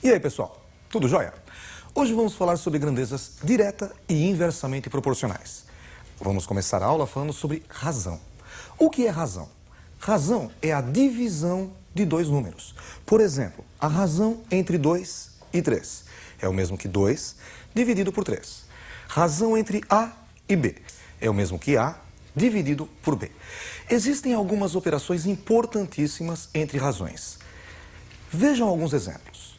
E aí, pessoal, tudo jóia? Hoje vamos falar sobre grandezas direta e inversamente proporcionais. Vamos começar a aula falando sobre razão. O que é razão? Razão é a divisão de dois números. Por exemplo, a razão entre 2 e 3 é o mesmo que 2 dividido por 3. Razão entre A e B é o mesmo que A dividido por B. Existem algumas operações importantíssimas entre razões. Vejam alguns exemplos.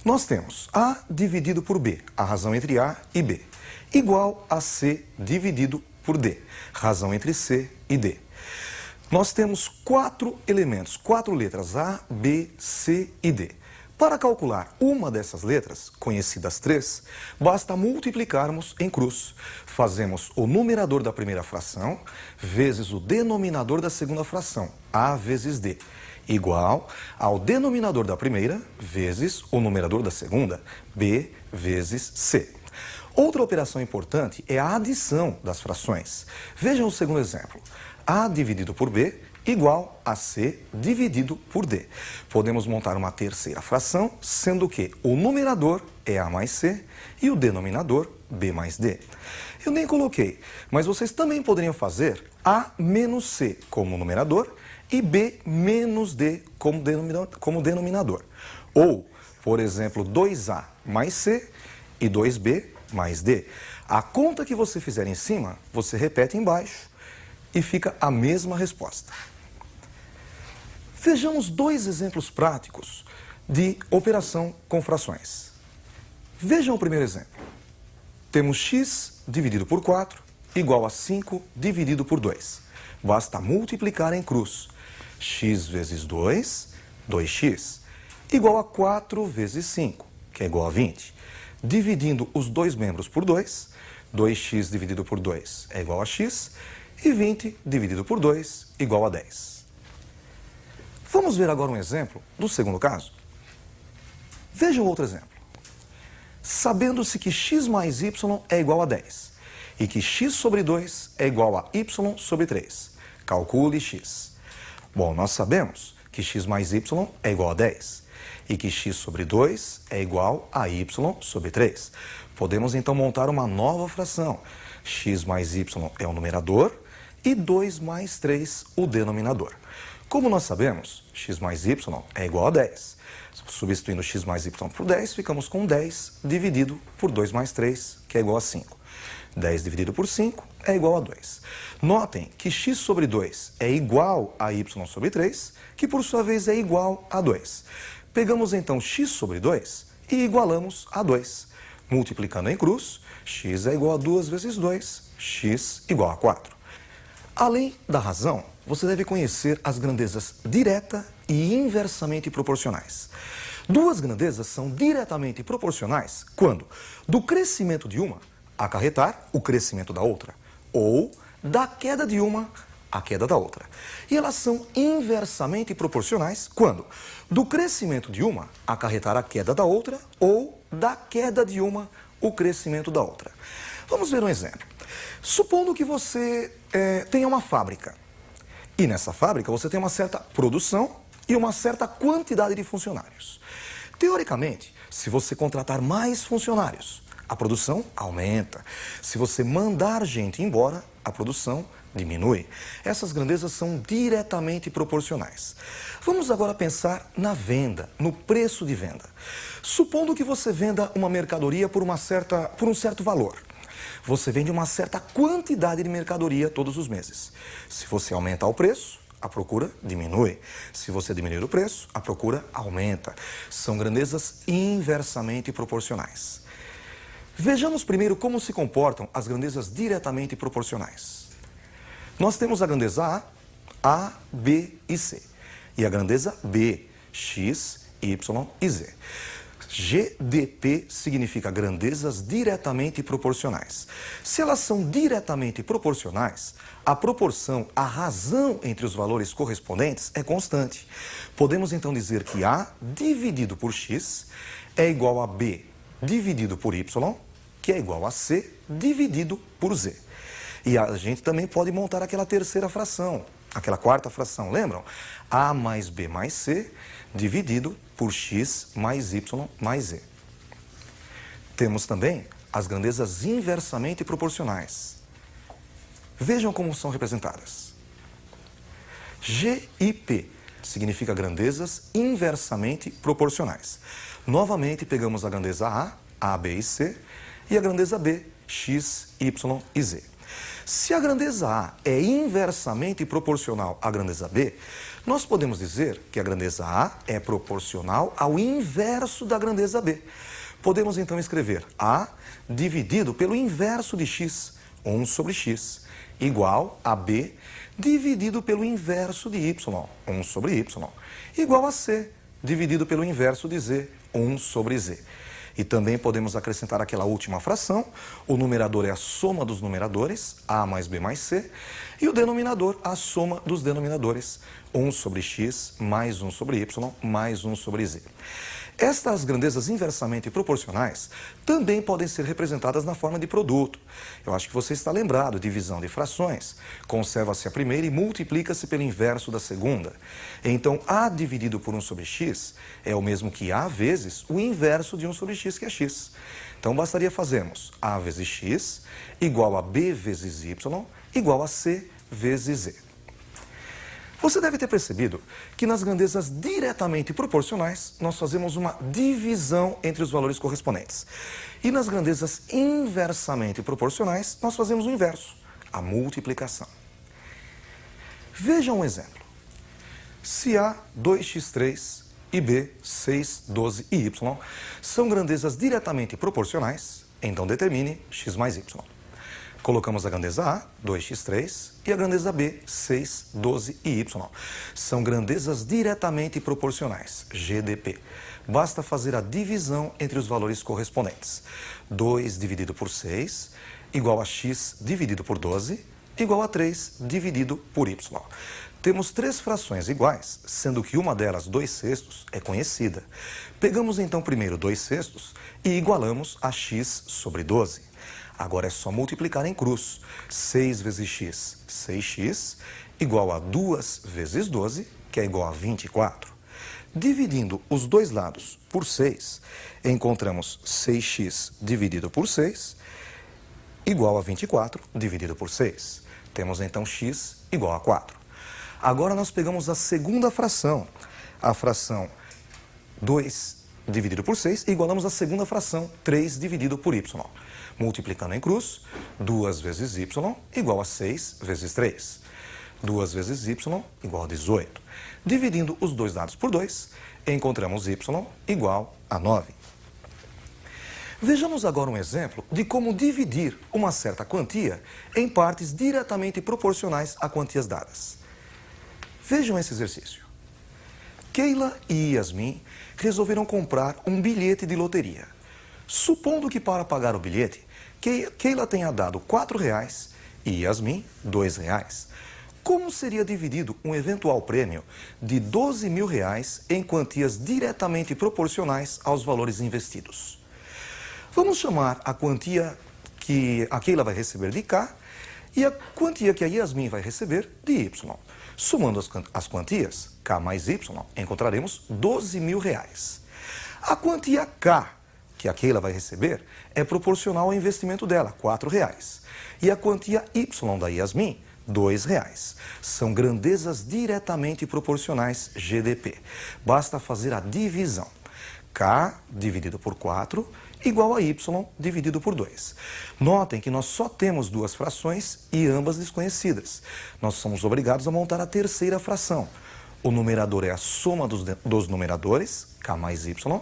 Nós temos A dividido por B, a razão entre A e B, igual a C dividido por D, razão entre C e D. Nós temos 4 elementos, 4 letras, A, B, C e D. Para calcular uma dessas letras, conhecidas 3, basta multiplicarmos em cruz. Fazemos o numerador da primeira fração vezes o denominador da segunda fração, A vezes D, igual ao denominador da primeira vezes o numerador da segunda, B vezes C. Outra operação importante é a adição das frações. Vejam o segundo exemplo. A dividido por B igual a C dividido por D. Podemos montar uma terceira fração, sendo que o numerador é A mais C e o denominador B mais D. Eu nem coloquei, mas vocês também poderiam fazer A menos C como numerador e B menos D como denominador. Ou, por exemplo, 2A mais C e 2B mais D. A conta que você fizer em cima, você repete embaixo e fica a mesma resposta. Vejamos dois exemplos práticos de operação com frações. Vejam o primeiro exemplo. Temos x dividido por 4 igual a 5 dividido por 2. Basta multiplicar em cruz. X vezes 2, 2x, igual a 4 vezes 5, que é igual a 20. Dividindo os dois membros por 2, 2x dividido por 2 é igual a x, e 20 dividido por 2 igual a 10. Vamos ver agora um exemplo do segundo caso? Veja o outro exemplo. Sabendo-se que x mais y é igual a 10 e que x sobre 2 é igual a y sobre 3. Calcule x. Bom, nós sabemos que x mais y é igual a 10 e que x sobre 2 é igual a y sobre 3. Podemos então montar uma nova fração. X mais y é o numerador e 2 mais 3 o denominador. Como nós sabemos, x mais y é igual a 10. Substituindo x mais y por 10, ficamos com 10 dividido por 2 mais 3, que é igual a 5. 10 dividido por 5 é igual a 2. Notem que x sobre 2 é igual a y sobre 3, que por sua vez é igual a 2. Pegamos então x sobre 2 e igualamos a 2. Multiplicando em cruz, x é igual a 2 vezes 2, x igual a 4. Além da razão, você deve conhecer as grandezas direta e inversamente proporcionais. Duas grandezas são diretamente proporcionais quando do crescimento de uma acarretar o crescimento da outra, ou da queda de uma a queda da outra. E elas são inversamente proporcionais quando do crescimento de uma acarretar a queda da outra, ou da queda de uma o crescimento da outra. Vamos ver um exemplo. Supondo que você tenha uma fábrica. E nessa fábrica você tem uma certa produção e uma certa quantidade de funcionários. Teoricamente, se você contratar mais funcionários, a produção aumenta. Se você mandar gente embora, a produção diminui. Essas grandezas são diretamente proporcionais. Vamos agora pensar na venda, no preço de venda. Supondo que você venda uma mercadoria por um certo valor. Você vende uma certa quantidade de mercadoria todos os meses. Se você aumentar o preço, a procura diminui. Se você diminuir o preço, a procura aumenta. São grandezas inversamente proporcionais. Vejamos primeiro como se comportam as grandezas diretamente proporcionais. Nós temos a grandeza A, B e C. E a grandeza B, X, Y e Z. GDP significa grandezas diretamente proporcionais. Se elas são diretamente proporcionais, a proporção, a razão entre os valores correspondentes é constante. Podemos então dizer que A dividido por X é igual a B dividido por Y, que é igual a C dividido por Z. E a gente também pode montar aquela terceira fração, aquela quarta fração, lembram? A mais B mais C dividido por X mais Y mais Z. Temos também as grandezas inversamente proporcionais. Vejam como são representadas. G e P significa grandezas inversamente proporcionais. Novamente, pegamos a grandeza A, B e C, e a grandeza B, X, Y e Z. Se a grandeza A é inversamente proporcional à grandeza B, nós podemos dizer que a grandeza A é proporcional ao inverso da grandeza B. Podemos então escrever A dividido pelo inverso de X, 1 sobre X, igual a B dividido pelo inverso de Y, 1 sobre Y, igual a C dividido pelo inverso de Z, 1 sobre Z. E também podemos acrescentar aquela última fração, o numerador é a soma dos numeradores, A mais B mais C, e o denominador a soma dos denominadores, 1 sobre X mais 1 sobre Y mais 1 sobre Z. Estas grandezas inversamente proporcionais também podem ser representadas na forma de produto. Eu acho que você está lembrado, divisão de frações. Conserva-se a primeira e multiplica-se pelo inverso da segunda. Então, A dividido por 1 sobre X é o mesmo que A vezes o inverso de 1 sobre X, que é X. Então, bastaria fazermos A vezes X igual a B vezes Y igual a C vezes Z. Você deve ter percebido que nas grandezas diretamente proporcionais, nós fazemos uma divisão entre os valores correspondentes. E nas grandezas inversamente proporcionais, nós fazemos o inverso, a multiplicação. Veja um exemplo. Se A 2x3 e B 6, 12 e Y são grandezas diretamente proporcionais, então determine x mais y. Colocamos a grandeza A, 2x3, e a grandeza B, 6, 12 e Y. São grandezas diretamente proporcionais, GDP. Basta fazer a divisão entre os valores correspondentes. 2 dividido por 6, igual a x dividido por 12, igual a 3 dividido por Y. Temos três frações iguais, sendo que uma delas, 2/6, é conhecida. Pegamos então primeiro 2/6 e igualamos a x sobre 12. Agora é só multiplicar em cruz. 6 vezes x, 6x, igual a 2 vezes 12, que é igual a 24. Dividindo os dois lados por 6, encontramos 6x dividido por 6, igual a 24 dividido por 6. Temos então x igual a 4. Agora nós pegamos a segunda fração, a fração 2 dividido por 6, e igualamos a segunda fração, 3 dividido por y. Multiplicando em cruz, 2 vezes y igual a 6 vezes 3. 2 vezes y igual a 18. Dividindo os dois lados por 2, encontramos y igual a 9. Vejamos agora um exemplo de como dividir uma certa quantia em partes diretamente proporcionais a quantias dadas. Vejam esse exercício. Keila e Yasmin resolveram comprar um bilhete de loteria. Supondo que para pagar o bilhete, Keila tenha dado R$4 e Yasmin R$2. Como seria dividido um eventual prêmio de R$12.000 em quantias diretamente proporcionais aos valores investidos? Vamos chamar a quantia que a Keila vai receber de K e a quantia que a Yasmin vai receber de Y. Somando as quantias, K mais Y, encontraremos R$12.000. A quantia K que a Keila vai receber é proporcional ao investimento dela, R$4. E a quantia Y da Yasmin, R$2. São grandezas diretamente proporcionais, GDP. Basta fazer a divisão. K dividido por 4 igual a Y dividido por 2. Notem que nós só temos duas frações e ambas desconhecidas. Nós somos obrigados a montar a terceira fração. O numerador é a soma dos numeradores, K mais Y,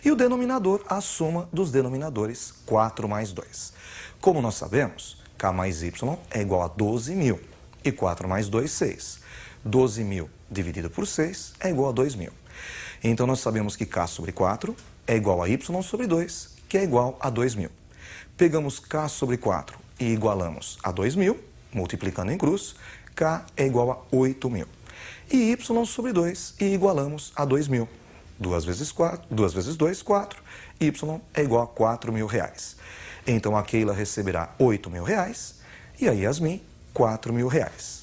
e o denominador a soma dos denominadores, 4 mais 2. Como nós sabemos, K mais Y é igual a 12.000 e 4 mais 2, 6. 12.000 dividido por 6 é igual a 2.000. Então nós sabemos que K sobre 4 é igual a Y sobre 2, que é igual a 2.000. Pegamos K sobre 4 e igualamos a 2.000, multiplicando em cruz, K é igual a 8.000. E Y sobre 2 e igualamos a 2.000. 2 vezes 2, 4. Y é igual a R$4.000. Então a Keila receberá R$8.000 e a Yasmin R$4.000.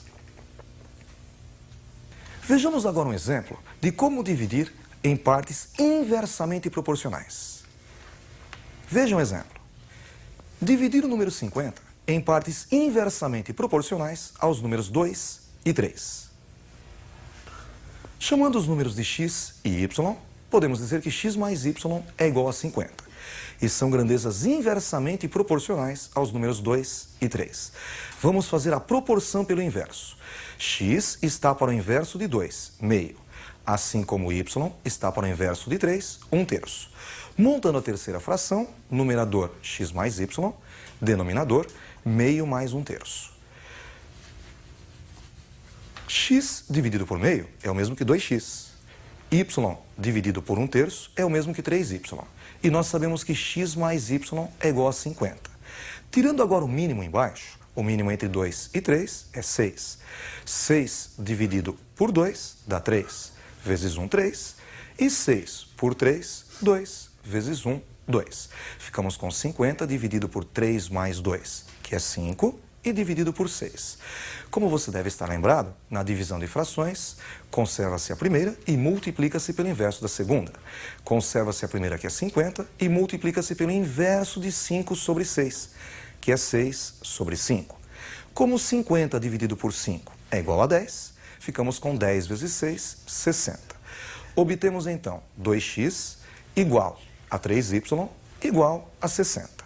Vejamos agora um exemplo de como dividir em partes inversamente proporcionais. Veja um exemplo. Dividir o número 50 em partes inversamente proporcionais aos números 2 e 3. Chamando os números de x e y, podemos dizer que x mais y é igual a 50. E são grandezas inversamente proporcionais aos números 2 e 3. Vamos fazer a proporção pelo inverso. X está para o inverso de 2, meio. Assim como y está para o inverso de 3, 1/3. Montando a terceira fração, numerador x mais y, denominador meio mais 1/3. X dividido por meio é o mesmo que 2x. Y dividido por 1/3 é o mesmo que 3y. E nós sabemos que x mais y é igual a 50. Tirando agora o mínimo embaixo, o mínimo entre 2 e 3 é 6. 6 dividido por 2 dá 3, vezes 1, 3. E 6 por 3, 2, vezes 1, 2. Ficamos com 50 dividido por 3 mais 2, que é 5, e dividido por 6. Como você deve estar lembrado, na divisão de frações, conserva-se a primeira e multiplica-se pelo inverso da segunda. Conserva-se a primeira, que é 50, e multiplica-se pelo inverso de 5 sobre 6, que é 6 sobre 5. Como 50 dividido por 5 é igual a 10, ficamos com 10 vezes 6, 60. Obtemos então 2x igual a 3y igual a 60.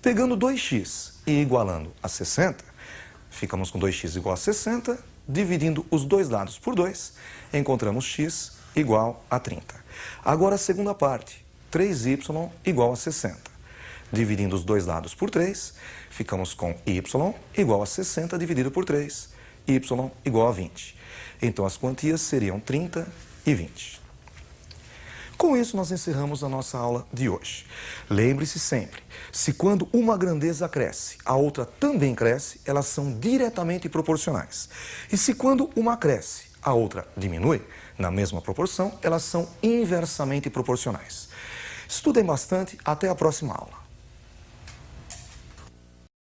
Pegando 2x e igualando a 60, ficamos com 2x igual a 60, dividindo os dois lados por 2, encontramos x igual a 30. Agora a segunda parte, 3y igual a 60. Dividindo os dois lados por 3, ficamos com y igual a 60 dividido por 3, y igual a 20. Então as quantias seriam 30 e 20. Com isso, nós encerramos a nossa aula de hoje. Lembre-se sempre, se quando uma grandeza cresce, a outra também cresce, elas são diretamente proporcionais. E se quando uma cresce, a outra diminui, na mesma proporção, elas são inversamente proporcionais. Estudem bastante, até a próxima aula.